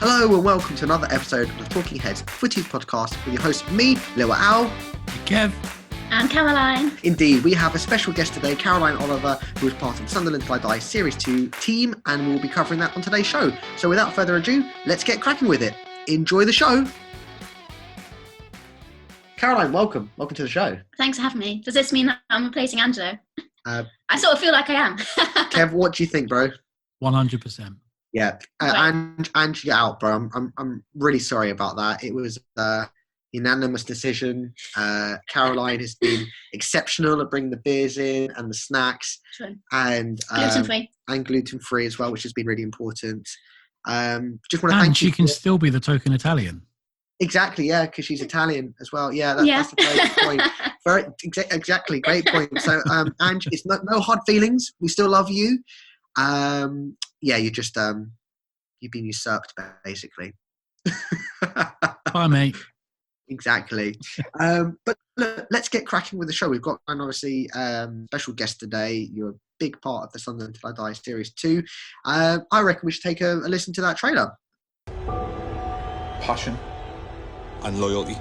Hello and welcome to another episode of the Talking Heads Footies podcast with your host, me, Lil Al, Kev, and Caroline. Indeed, we have a special guest today, Caroline Oliver, who is part of the Sunderland Till I Die Series 2 team, and we'll be covering that on today's show. So without further ado, let's get cracking with it. Enjoy the show. Caroline, welcome. Welcome to the show. Thanks for having me. Does this mean that I'm replacing Angelo? I sort of feel like I am. Kev, what do you think, bro? 100%. Yeah, and you're out, bro. I'm really sorry about that. It was a unanimous decision. Caroline has been exceptional at bringing the beers in and the snacks, and gluten-free, and gluten-free as well, which has been really important. Just want to and thank you. She can still be the token Italian. Exactly, yeah, because she's Italian as well. Yeah, that's a great point. Exactly, great point. So, Ange, it's no hard feelings. We still love you. Yeah, you just you've been usurped basically. Bye, mate. Exactly. But look, let's get cracking with the show. We've got an obviously special guest today. You're a big part of the Sunderland Till I Die Series 2. I reckon we should take a listen to that trailer. Passion and loyalty.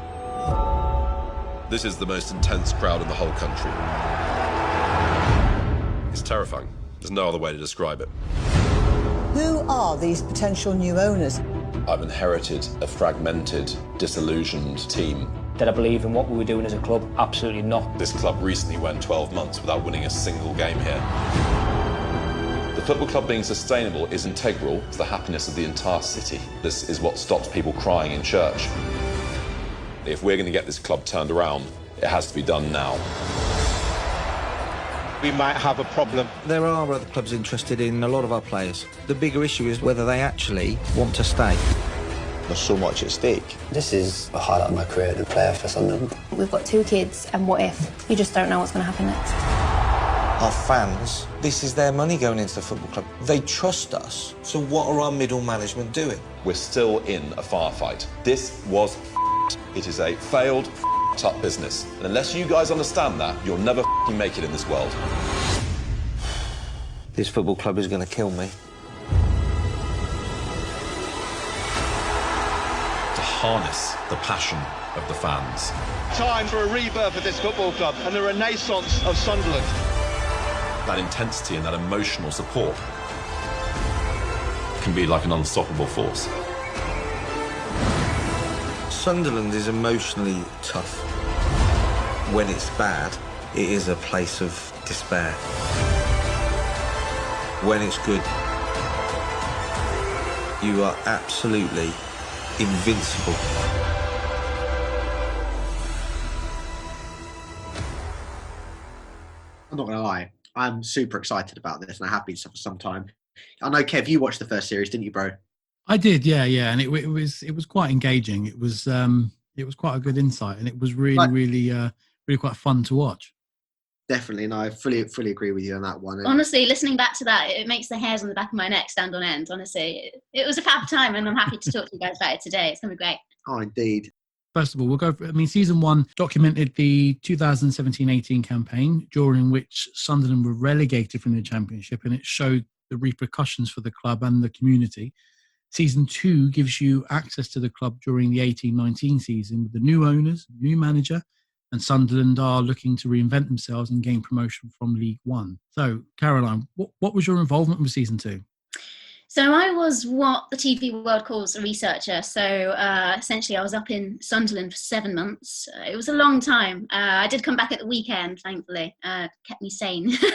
This is the most intense crowd in the whole country. It's terrifying. There's no other way to describe it. Who are these potential new owners? I've inherited a fragmented, disillusioned team. Did I believe in what we were doing as a club? Absolutely not. This club recently went 12 months without winning a single game here. The football club being sustainable is integral to the happiness of the entire city. This is what stops people crying in church. If we're going to get this club turned around, it has to be done now. We might have a problem. There are other clubs interested in a lot of our players. The bigger issue is whether they actually want to stay. There's so much at stake. This is a highlight of my career as a player for Sunderland. We've got 2 kids, and what if? You just don't know what's going to happen next. Our fans, this is their money going into the football club. They trust us. So what are our middle management doing? We're still in a firefight. This was It is a failed up business. And unless you guys understand that, you'll never make it in this world. This football club is going to kill me. To harness the passion of the fans. Time for a rebirth of this football club and the renaissance of Sunderland. That intensity and that emotional support can be like an unstoppable force. Sunderland is emotionally tough. When it's bad, it is a place of despair. When it's good, you are absolutely invincible. I'm not going to lie. I'm super excited about this, and I have been for some time. I know, Kev, you watched the first series, didn't you, bro? I did, yeah, and it was quite engaging. It was quite a good insight, and it was really quite fun to watch. Definitely, and I fully agree with you on that one. Honestly, listening back to that, it makes the hairs on the back of my neck stand on end. Honestly, it was a fab time, and I'm happy to talk to you guys about it today. It's going to be great. Oh, indeed. First of all, we'll go for, season 1 documented the 2017-18 campaign, during which Sunderland were relegated from the Championship, and it showed the repercussions for the club and the community. Season 2 gives you access to the club during the 18-19 season with the new owners, new manager, and Sunderland are looking to reinvent themselves and gain promotion from League One. So, Caroline, what was your involvement with Season 2? So I was what the TV world calls a researcher. So essentially I was up in Sunderland for 7 months. It was a long time. I did come back at the weekend, thankfully. Kept me sane. But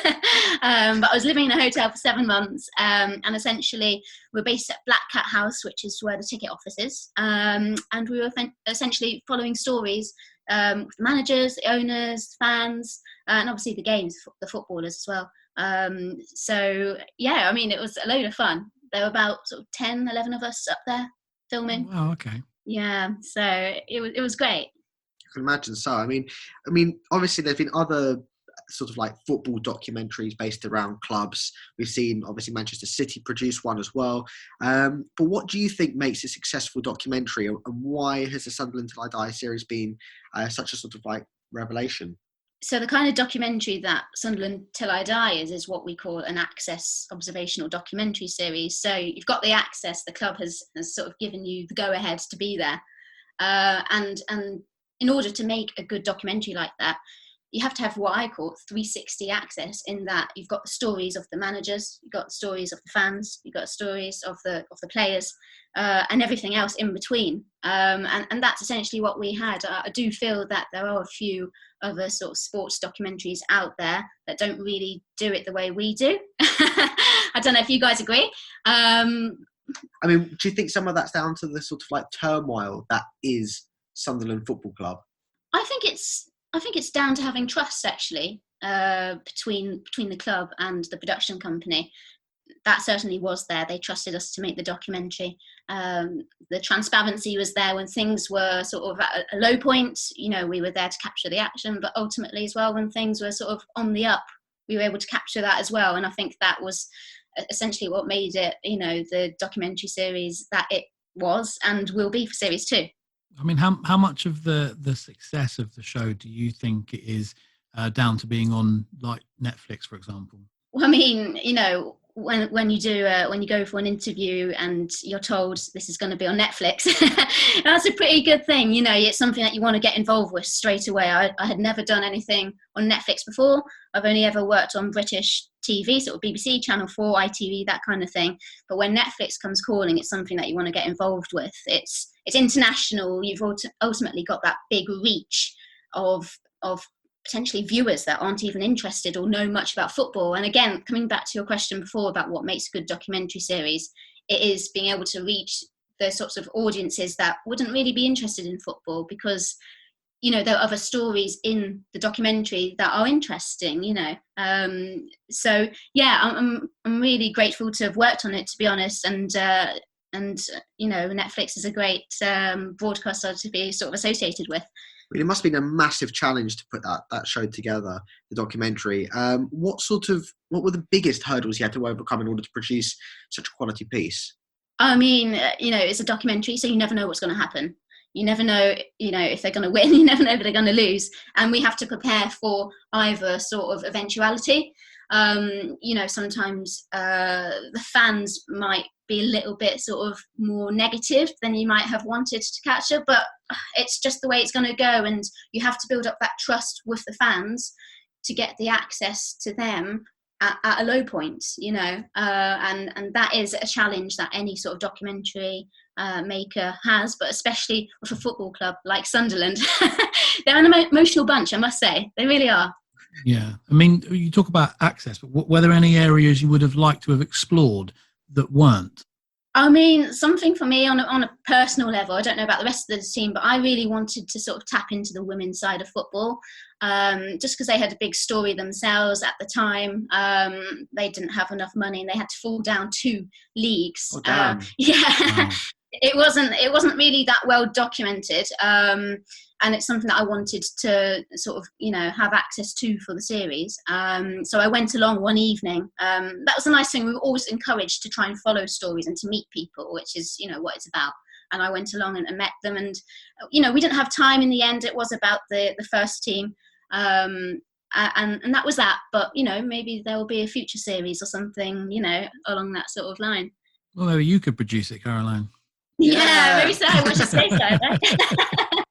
I was living in a hotel for 7 months. And essentially we're based at Black Cat House, which is where the ticket office is. And we were essentially following stories with the managers, the owners, fans, and obviously the games, the footballers as well. So yeah, I mean, it was a load of fun. There were about sort of 10, 11 of us up there filming. Oh, okay. Yeah, so it was great. I can imagine so. I mean, obviously there's been other sort of like football documentaries based around clubs. We've seen obviously Manchester City produce one as well. But what do you think makes a successful documentary, and why has the Sunderland Till I Die series been such a sort of like revelation? So the kind of documentary that Sunderland Till I Die is what we call an Access observational documentary series. So you've got the access, the club has sort of given you the go-ahead to be there. And in order to make a good documentary like that, you have to have what I call 360 access, in that you've got the stories of the managers, you've got the stories of the fans, you've got stories of the players, and everything else in between. And that's essentially what we had. I do feel that there are a few other sort of sports documentaries out there that don't really do it the way we do. I don't know if you guys agree. I mean, do you think some of that's down to the sort of like turmoil that is Sunderland Football Club? I think it's down to having trust, actually, between the club and the production company. That certainly was there. They trusted us to make the documentary. The transparency was there when things were sort of at a low point. You know, we were there to capture the action, but ultimately as well, when things were sort of on the up, we were able to capture that as well. And I think that was essentially what made it, you know, the documentary series that it was and will be for series 2. I mean, how much of the success of the show do you think it is down to being on like Netflix, for example? Well, I mean, you know, when you go for an interview and you're told this is going to be on Netflix, that's a pretty good thing. You know, it's something that you want to get involved with straight away. I had never done anything on Netflix before. I've only ever worked on British TV, sort of BBC, Channel 4, ITV, that kind of thing. But when Netflix comes calling, it's something that you want to get involved with. It's international. You've ultimately got that big reach of potentially viewers that aren't even interested or know much about football. And again, coming back to your question before about what makes a good documentary series, it is being able to reach the sorts of audiences that wouldn't really be interested in football, because, you know, there are other stories in the documentary that are interesting, you know. So yeah, I'm really grateful to have worked on it, to be honest. And you know, Netflix is a great broadcaster to be sort of associated with. I mean, it must have been a massive challenge to put that show together, the documentary. What were the biggest hurdles you had to overcome in order to produce such a quality piece? I mean, you know, it's a documentary, so you never know what's going to happen. You never know, you know, if they're going to win. You never know if they're going to lose. And we have to prepare for either sort of eventuality. You know, sometimes the fans might be a little bit sort of more negative than you might have wanted to capture, but it's just the way it's going to go, and you have to build up that trust with the fans to get the access to them at a low point, you know, and that is a challenge that any sort of documentary maker has, but especially with a football club like Sunderland. They're an emotional bunch, I must say. They really are. Yeah, I mean, you talk about access, but were there any areas you would have liked to have explored that weren't? I mean, something for me on a personal level, I don't know about the rest of the team, but I really wanted to sort of tap into the women's side of football, just because they had a big story themselves at the time. They didn't have enough money and they had to fall down 2 leagues. Oh, damn. Yeah. Wow. It wasn't really that well documented, and it's something that I wanted to sort of, you know, have access to for the series. So I went along one evening. That was a nice thing. We were always encouraged to try and follow stories and to meet people, which is, you know, what it's about. And I went along and met them, and, you know, we didn't have time in the end. It was about the first team, and that was that. But, you know, maybe there will be a future series or something, you know, along that sort of line. Well, maybe you could produce it, Caroline. Yeah, maybe so. I should say so. Right?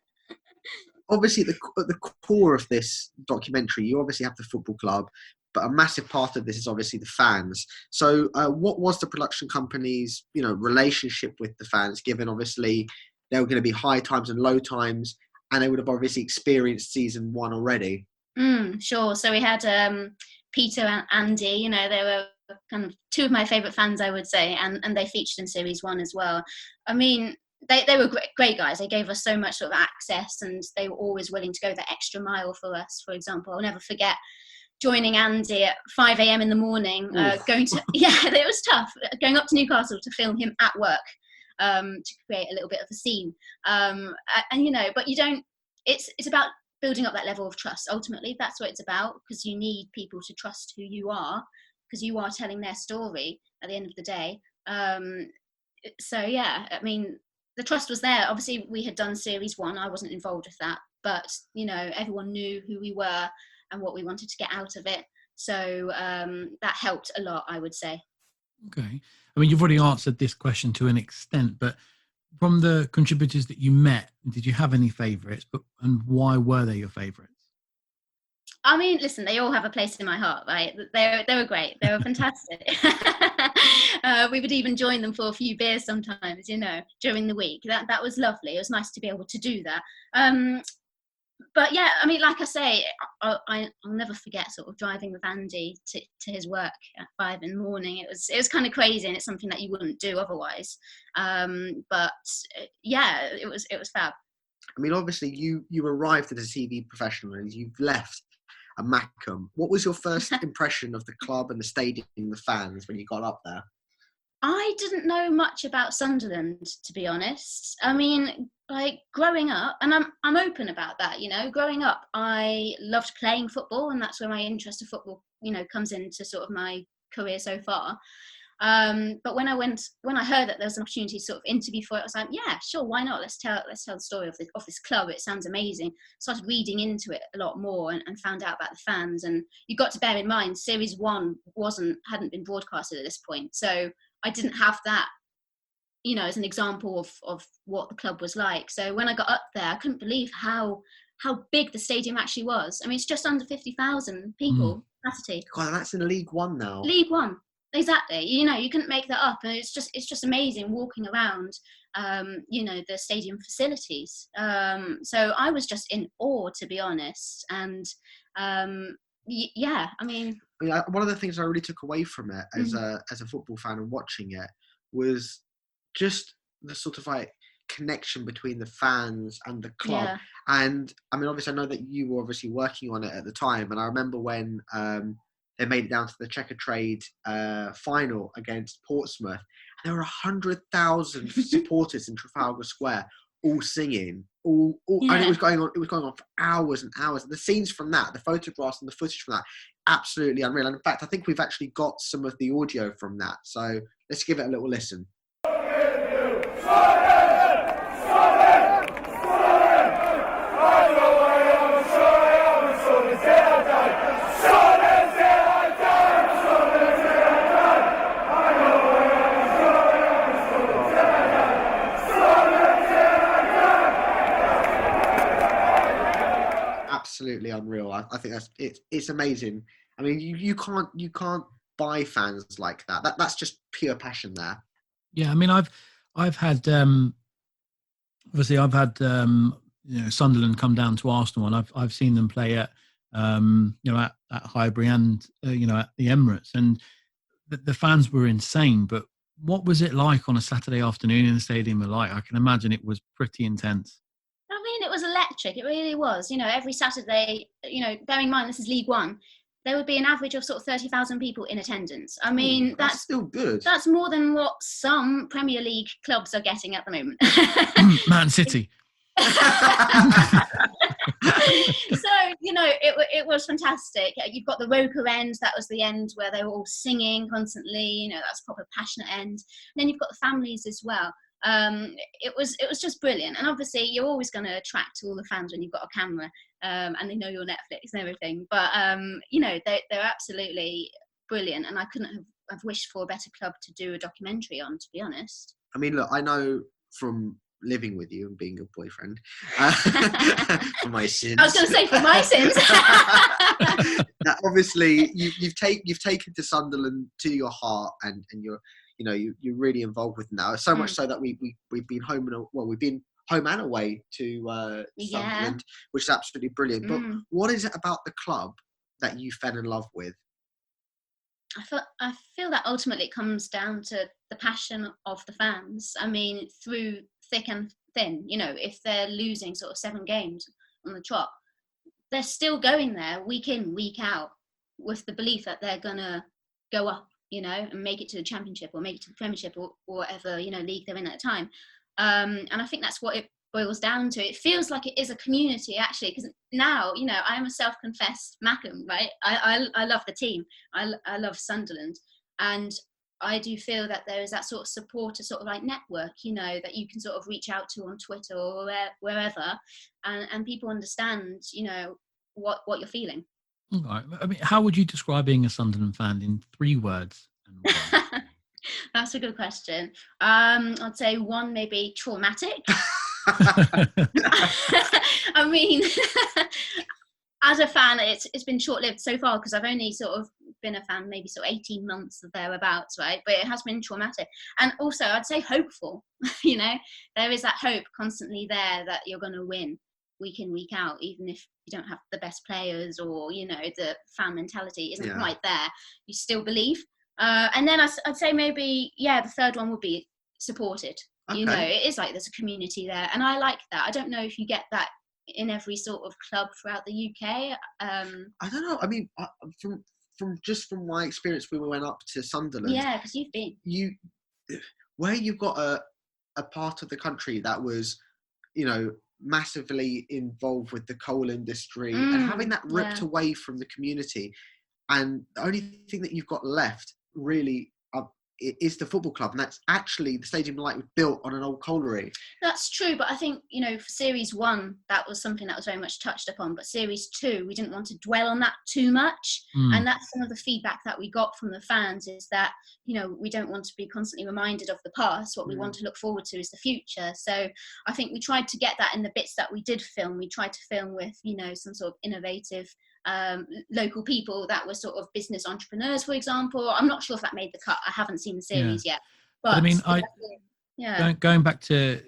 Obviously, at the core of this documentary, you obviously have the football club, but a massive part of this is obviously the fans. So what was the production company's, you know, relationship with the fans, given obviously there were going to be high times and low times, and they would have obviously experienced season 1 already? Sure. So we had Peter and Andy, you know, they were kind of 2 of my favourite fans, I would say, and they featured in series 1 as well. I mean, they were great guys. They gave us so much sort of access, and they were always willing to go the extra mile for us. For example, I'll never forget joining Andy at 5 a.m. in the morning, going to, it was tough, going up to Newcastle to film him at work, to create a little bit of a scene. And, you know, but you don't, it's about building up that level of trust. Ultimately, that's what it's about, because you need people to trust who you are, because you are telling their story at the end of the day. So, yeah, I mean, the trust was there. Obviously, we had done series 1. I wasn't involved with that. But, you know, everyone knew who we were. and what we wanted to get out of it. So that helped a lot, I would say. Okay. I mean, you've already answered this question to an extent, but from the contributors that you met, did you have any favourites? And why were they your favourites? I mean, listen, they all have a place in my heart, right? They were great. They were fantastic. We would even join them for a few beers sometimes, during the week. That was lovely. It was nice to be able to do that. But yeah, I mean, like I say, I'll never forget sort of driving with Andy to his work at 5 a.m. It was kind of crazy, and it's something that you wouldn't do otherwise. But yeah, it was fab. I mean, obviously, you arrived as a TV professional and you've left a Mackem. What was your first impression of the club and the stadium and the fans when you got up there? I didn't know much about Sunderland, to be honest. I mean, like growing up, and I'm open about that, growing up, I loved playing football, and that's where my interest of football, comes into sort of my career so far. But when I heard that there was an opportunity to sort of interview for it, I was like, yeah, sure, why not? Let's tell the story of this club. It sounds amazing. Started reading into it a lot more and found out about the fans. And you got to bear in mind, Series 1 hadn't been broadcasted at this point, so I didn't have that, as an example of what the club was like. So when I got up there, I couldn't believe how big the stadium actually was. I mean, it's just under 50,000 people capacity. God, that's in League One now. League One. Exactly. You couldn't make that up, and it's just amazing walking around the stadium facilities. So I was just in awe, to be honest. And yeah, I mean, one of the things I really took away from it as a football fan and watching it was just the sort of like connection between the fans and the club. Yeah. And I mean, obviously I know that you were obviously working on it at the time, and I remember when they made it down to the Checker Trade final against Portsmouth. There were 100,000 supporters in Trafalgar Square, all singing, and it was going on. It was going on for hours and hours. And the scenes from that, the photographs and the footage from that, absolutely unreal. And in fact, I think we've actually got some of the audio from that. So let's give it a little listen. Absolutely unreal. I think it's amazing. I mean, you can't buy fans like that. That's just pure passion there. Yeah, I mean, I've had obviously I've had Sunderland come down to Arsenal, and I've seen them play at at Highbury and at the Emirates, and the fans were insane. But what was it like on a Saturday afternoon in the stadium? I can imagine it was pretty intense. I mean, it was electric. It really was. Every Saturday, bearing in mind this is League One, there would be an average of sort of 30,000 people in attendance. I mean, that's still good. That's more than what some Premier League clubs are getting at the moment. Man City. So, it was fantastic. You've got the Roker end. That was the end where they were all singing constantly. That's a proper passionate end. And then you've got the families as well. It was just brilliant, and obviously you're always going to attract all the fans when you've got a camera, and they know your Netflix and everything. But they're absolutely brilliant, and I couldn't have wished for a better club to do a documentary on, to be honest. I mean, look, I know from living with you and being your boyfriend, for my sins. I was going to say for my sins. Now, obviously, you've taken to Sunderland to your heart, and you're really involved with now. So much so that we've been we've been home and away to Sunderland, which is absolutely brilliant. But what is it about the club that you fell in love with? I feel that ultimately it comes down to the passion of the fans. I mean, through thick and thin, if they're losing sort of 7 games on the trot, they're still going there week in, week out with the belief that they're going to go up, and make it to the Championship or make it to the Premiership or whatever, league they're in at the time. And I think that's what it boils down to. It feels like it is a community, actually, because now, I'm a self-confessed Mackem, right? I love the team. I love Sunderland. And I do feel that there is that sort of supporter sort of like network, that you can sort of reach out to on Twitter or wherever, and people understand, what you're feeling. All right. I mean, how would you describe being a Sunderland fan in 3 words? And why? That's a good question. I'd say 1, maybe traumatic. I mean, as a fan, it's been short-lived so far because I've only sort of been a fan maybe sort of 18 months or thereabouts, right? But it has been traumatic. And also, I'd say hopeful. You know, there is that hope constantly there that you're going to win week in, week out, even if you don't have the best players or, you know, the fan mentality isn't quite there. You still believe. And then I'd say maybe, the third one would be supported. Okay. You know, it is like there's a community there. And I like that. I don't know if you get that in every sort of club throughout the UK. I don't know. I mean, from my experience, we went up to Sunderland. Yeah, because you've been. Where you've got a part of the country that was, you know, massively involved with the coal industry and having that ripped away from the community, and the only thing that you've got left really is the football club, and that's actually the Stadium Light was built on an old colliery. That's true, but I think, you know, for Series 1 that was something that was very much touched upon, but Series 2 we didn't want to dwell on that too much, and that's some of the feedback that we got from the fans, is that, you know, we don't want to be constantly reminded of the past. What we want to look forward to is the future. So I think we tried to get that in the bits that we did film. We tried to film with, you know, some sort of innovative local people that were sort of business entrepreneurs, for example. I'm not sure if that made the cut. I haven't seen the series yet. But I mean, going back to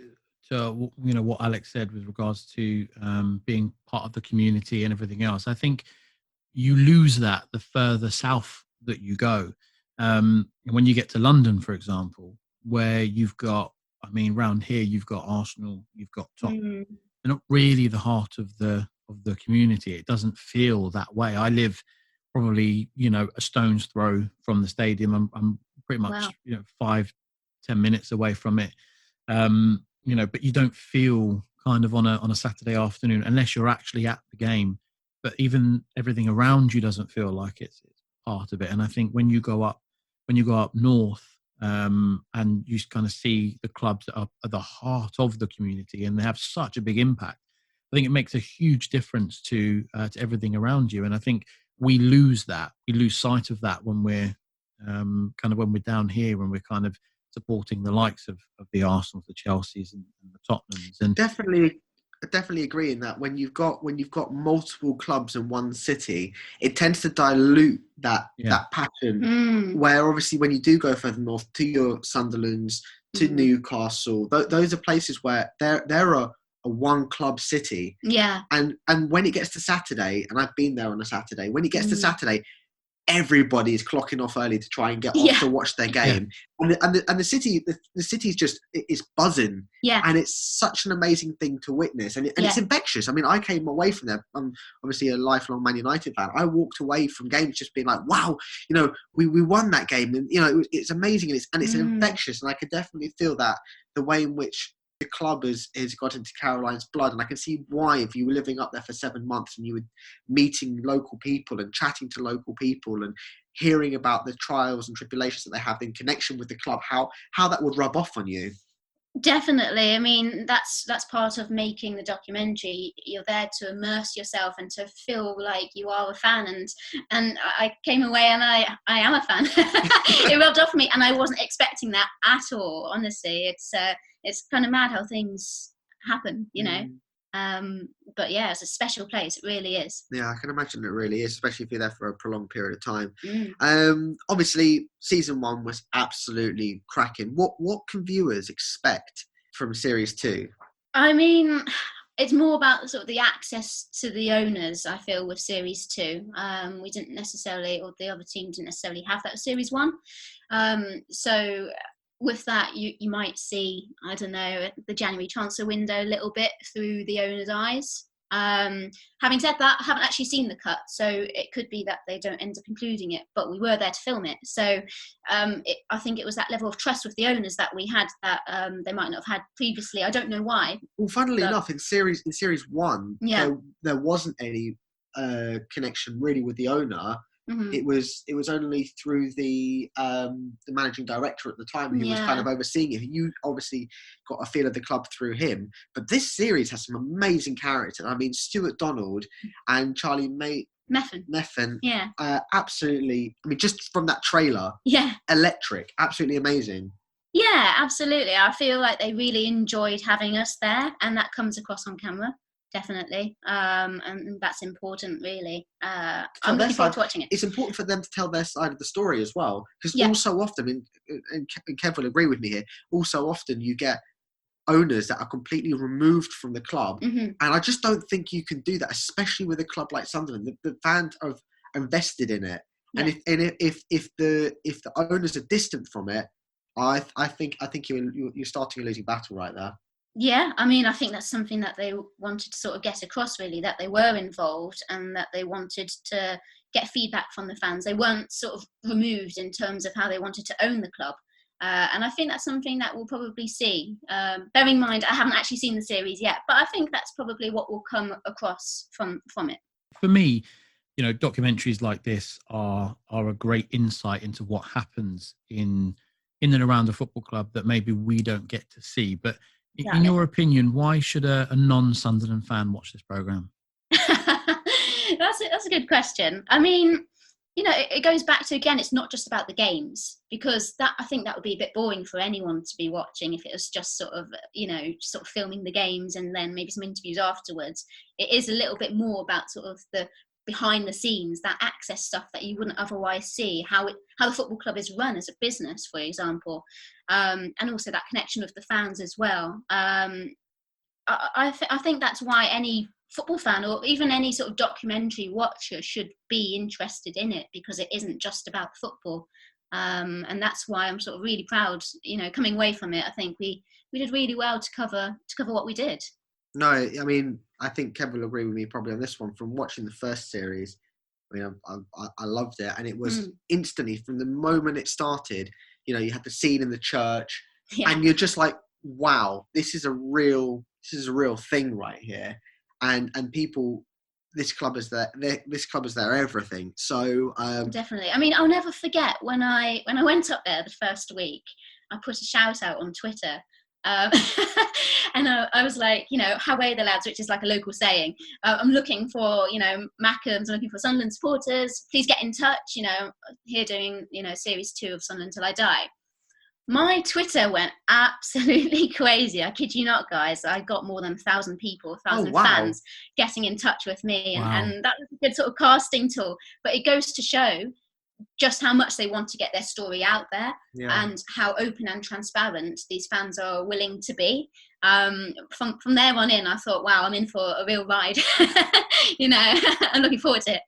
you know what Alex said with regards to being part of the community and everything else, I think you lose that the further south that you go. When you get to London, for example, where you've got, I mean, round here you've got Arsenal, you've got Tottenham. They're not really the heart of the community. It doesn't feel that way. I live probably, you know, a stone's throw from the stadium. I'm pretty much, you know, 5-10 minutes away from it. You know, but you don't feel kind of on a Saturday afternoon unless you're actually at the game. But even everything around you doesn't feel like it's part of it. And I think when you go up north, and you kind of see the clubs that are at the heart of the community and they have such a big impact, I think it makes a huge difference to everything around you. And I think we lose that. We lose sight of that when we're when we're down here, when we're kind of supporting the likes of the Arsenals, the Chelseas, and the Tottenhams. And definitely agree in that when you've got multiple clubs in one city, it tends to dilute that pattern. Where obviously when you do go further north to your Sunderlands, to Newcastle, those are places where there are a one club city. Yeah. And when it gets to Saturday, and I've been there on a Saturday, when it gets to Saturday, everybody is clocking off early to try and get off to watch their game. And the city's just, it's buzzing. Yeah. And it's such an amazing thing to witness. And it's infectious. I mean, I came away from there. I'm obviously a lifelong Man United fan. I walked away from games just being like, wow, you know, we won that game. And, you know, it's amazing. And it's infectious. And I could definitely feel that the way in which the club has got into Caroline's blood, and I can see why, if you were living up there for 7 months and you were meeting local people and chatting to local people and hearing about the trials and tribulations that they have in connection with the club, how that would rub off on you. Definitely. I mean, that's part of making the documentary. You're there to immerse yourself and to feel like you are a fan. And I came away and I am a fan. It rubbed off me, and I wasn't expecting that at all. Honestly, it's kind of mad how things happen, you know. But yeah, it's a special place. It really is. Yeah, I can imagine it really is, especially if you're there for a prolonged period of time. Obviously, season 1 was absolutely cracking. What can viewers expect from series 2? I mean, it's more about sort of the access to the owners, I feel, with series 2. We didn't necessarily, or the other team didn't necessarily have that with series 1. So with that, you might see, I don't know, the January transfer window a little bit through the owner's eyes. Having said that, I haven't actually seen the cut, so it could be that they don't end up including it, but we were there to film it. So I think it was that level of trust with the owners that we had that they might not have had previously. I don't know why. Well, funnily enough, in series 1, there wasn't any connection really with the owner. It was only through the managing director at the time who was kind of overseeing it. You obviously got a feel of the club through him. But this series has some amazing characters. I mean, Stuart Donald and Charlie Meffen. Yeah. Absolutely. I mean, just from that trailer. Yeah. Electric. Absolutely amazing. Yeah, absolutely. I feel like they really enjoyed having us there, and that comes across on camera, definitely. And that's important, really. I'm looking forward to watching it. It's important for them to tell their side of the story as well, because also often, and Kev will agree with me here, also often you get owners that are completely removed from the club, and I just don't think you can do that, especially with a club like Sunderland. The fans are invested in it, and if the owners are distant from it, I think you're starting a losing battle right there. Yeah, I mean, I think that's something that they wanted to sort of get across, really, that they were involved and that they wanted to get feedback from the fans. They weren't sort of removed in terms of how they wanted to own the club. And I think that's something that we'll probably see. Bearing in mind, I haven't actually seen the series yet, but I think that's probably what will come across from it. For me, documentaries like this are a great insight into what happens in and around the football club that maybe we don't get to see. But in your opinion, why should a non-Sunderland fan watch this programme? That's a good question. I mean, it goes back to, again, it's not just about the games, because I think that would be a bit boring for anyone to be watching if it was just sort of filming the games and then maybe some interviews afterwards. It is a little bit more about sort of the behind the scenes, that access stuff that you wouldn't otherwise see, how the football club is run as a business, for example, and also that connection with the fans as well. I think that's why any football fan or even any sort of documentary watcher should be interested in it, because it isn't just about football, and that's why I'm sort of really proud. Coming away from it, I think we did really well to cover what we did. No, I mean, I think Kev will agree with me probably on this one. From watching the first series, I mean, I loved it, and it was instantly from the moment it started. You had the scene in the church, and you're just like, wow, this is a real thing right here, and people. This club is their everything. So definitely. I mean, I'll never forget when I went up there the first week. I put a shout out on Twitter. And I was like, how are the lads, which is like a local saying. I'm looking for, Mackems, I'm looking for Sunderland supporters. Please get in touch. Here doing, series 2 of Sunderland Till I Die. My Twitter went absolutely crazy. I kid you not, guys. I got more than 1,000 people, 1,000 fans getting in touch with me. And that was a good sort of casting tool. But it goes to show just how much they want to get their story out there, and how open and transparent these fans are willing to be. From there on in, I thought, wow, I'm in for a real ride. I'm looking forward to it.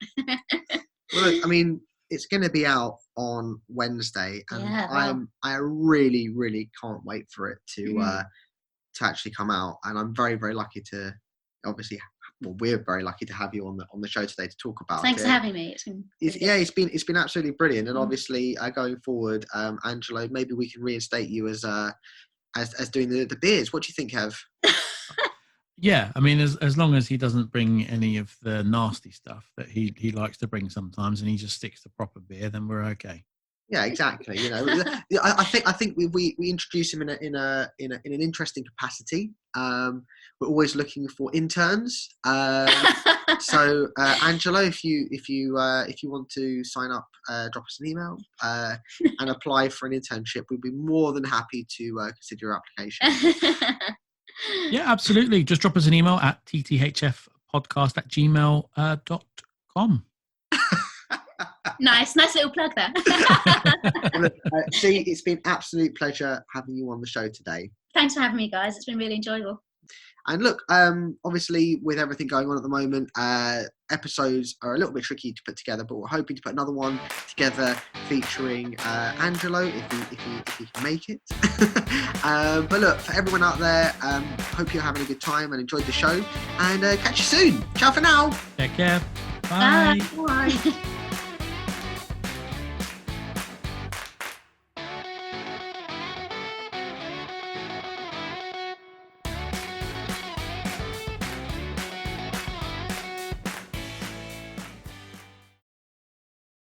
Well, look, I mean, it's going to be out on Wednesday, and I really, really can't wait for it to actually come out. And I'm very, very lucky to, obviously. Well, we're very lucky to have you on the show today to talk about it. Thanks for having me. It's been absolutely brilliant, and obviously going forward, Angelo, maybe we can reinstate you as doing the beers. What do you think, Kev? Yeah, I mean, as long as he doesn't bring any of the nasty stuff that he likes to bring sometimes, and he just sticks to proper beer, then we're okay. Yeah, exactly. I think we introduce him in an interesting capacity. We're always looking for interns. So Angelo, if you want to sign up, drop us an email and apply for an internship. We'd be more than happy to consider your application. Yeah, absolutely. Just drop us an email at tthfpodcast@gmail.com. Nice little plug there. See, it's been an absolute pleasure having you on the show today. Thanks for having me, guys. It's been really enjoyable. And look, obviously with everything going on at the moment, episodes are a little bit tricky to put together, but we're hoping to put another one together featuring Angelo if he can make it. But look, for everyone out there, hope you're having a good time and enjoyed the show, and catch you soon. Ciao for now. Take care. Bye. Bye.